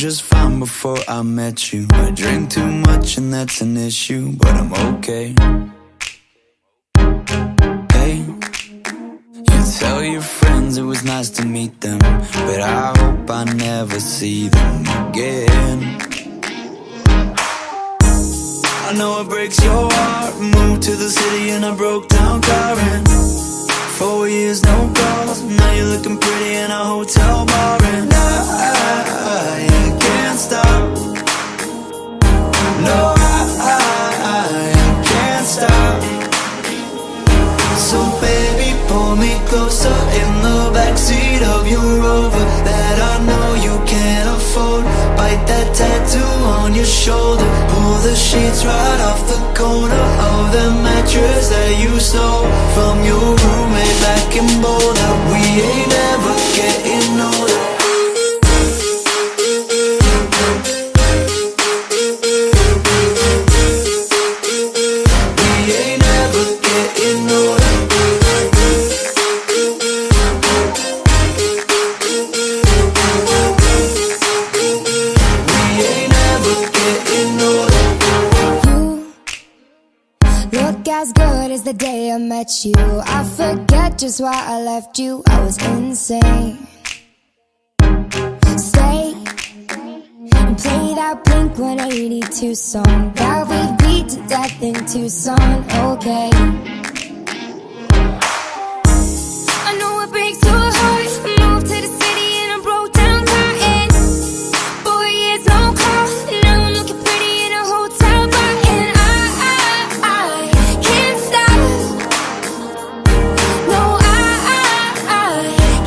just fine before I met you. I drink too much and that's an issue, but I'm okay. Hey, you tell your friends it was nice to meet them, but I hope I never see them again. I know it breaks your heart. Moved to the city in a broke down car, and 4 years no calls. Now you're looking pretty in a hotel bar, and I can't stop. No, I can't stop. So baby, pull me closer in the backseat of your Rover that I know you can't afford. Bite that tattoo on your shoulder. Pull the sheets right off the corner of the mattress that you stole from your roommate back in Boulder. We ain't never getting older. As good as the day I met you. I forget just why I left you. I was insane. Stay and play that Blink-182 song that we beat to death in Tucson. Okay, I know it breaks your heart. Moved to the city in a broke down car, and 4 years no call. Now I'm looking pretty in a hotel bar, and I can't stop. No, I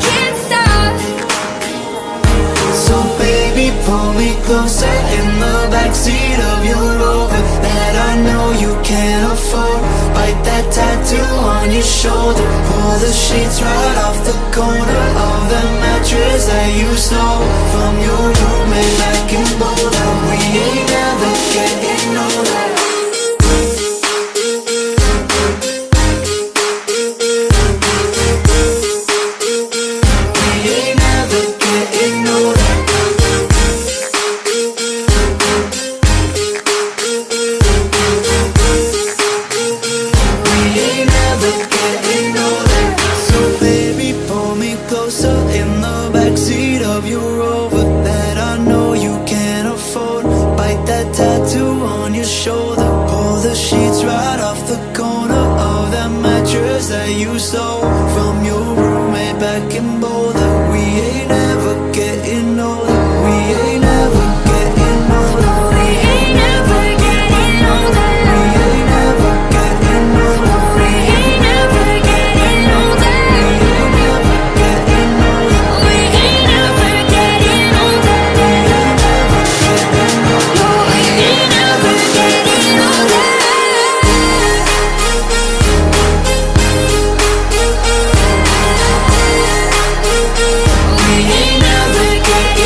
can't stop. So baby, pull me closer in the backseat of your Rover that I know you can't afford. Bite that tattoo on your shoulder. Pull the sheets right off the corner of the mattress that you stole from your roommate back in Boulder. We ain't never getting older. That you stole from your roommate back in Boulder. We ain't never getting older. We ain't never getting older. We ain't never getting older. We ain't never getting older. We ain't never getting older. We ain't never getting older. We ain't never getting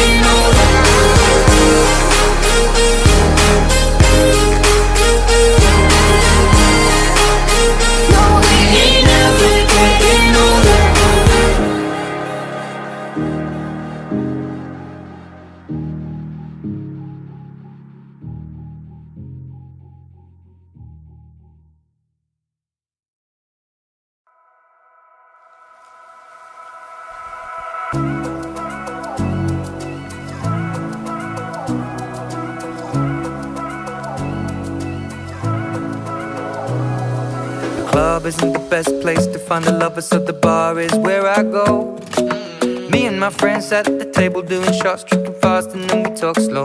older. No, we ain't never getting older. Club isn't the best place to find the lovers, so the bar is where I go. Me and my friends at the table doing shots, tripping fast, and then we talk slow.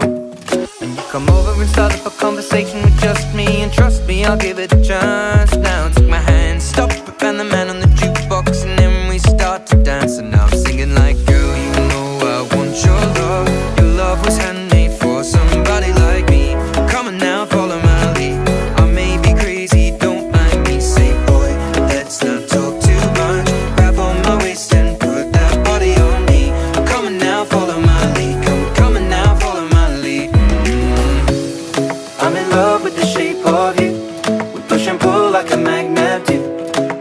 And you come over and start up a conversation with just me, and trust me, I'll give it a chance. Now take my hand, stop it, and the man on the jukebox, and then we start to dance. And now I'm singing like, girl, you know I want your love. Your love was handmade for somebody like me. Come on now, follow my lead. I may be crazy, don't mind me. Say, boy, let's not talk too much. Grab on my waist and put that body on me. Come on now, follow my lead. Come on now, follow my lead. I'm in love with the shape of you. We push and pull like a magnet do.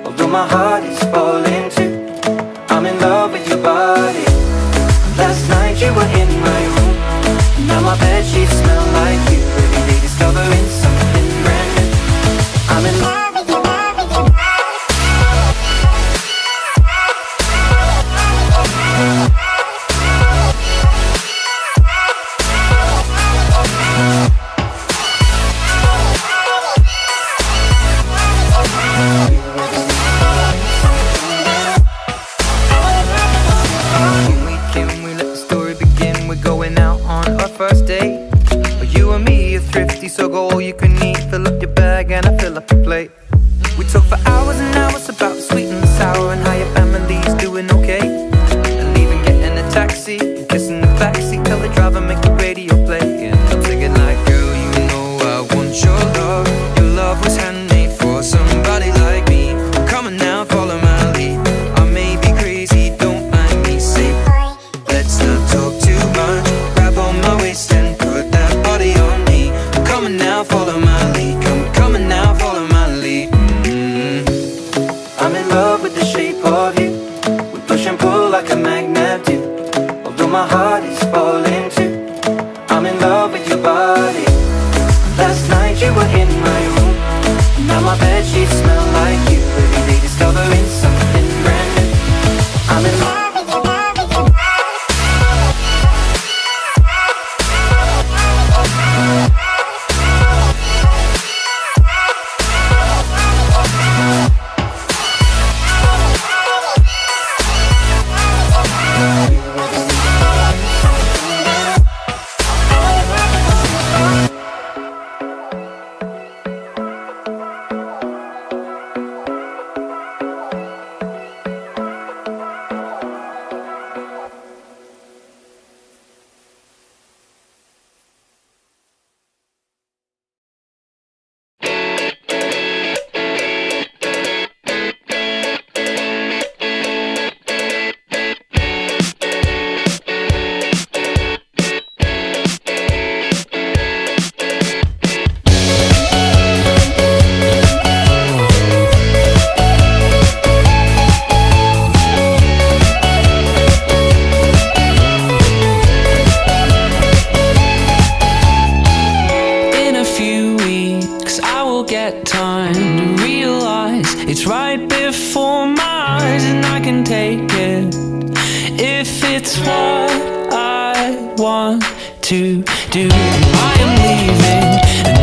Although my heart is falling too, I'm in love with your body. Last night you were in my room. Now tasty, so go all you can eat. Fill up your bag and I fill up your plate. We talk for hours and hours about the sweet and the sour and how your family's doing okay. And even getting a taxi and kissing the backseat. Tell the driver make the radio play. And I'm singing like, girl, you know I want your love. Your love was handmade for somebody like me. Come on now, follow my lead. I may be crazy, don't mind me. Say, let's not talk too much. Grab on my waist and put that body on me. Come on now, follow my lead. Come on now, follow my lead. I'm in love with the shape of you. We push and pull like a magnet do. Although my heart is falling too. I'm in love with your body. Last night you were in my room. Now my bedsheets smell like you. Every day discovering something brand new. I'm in love. Get time to realize it's right before my eyes, and I can take it if it's what I want to do. I am leaving.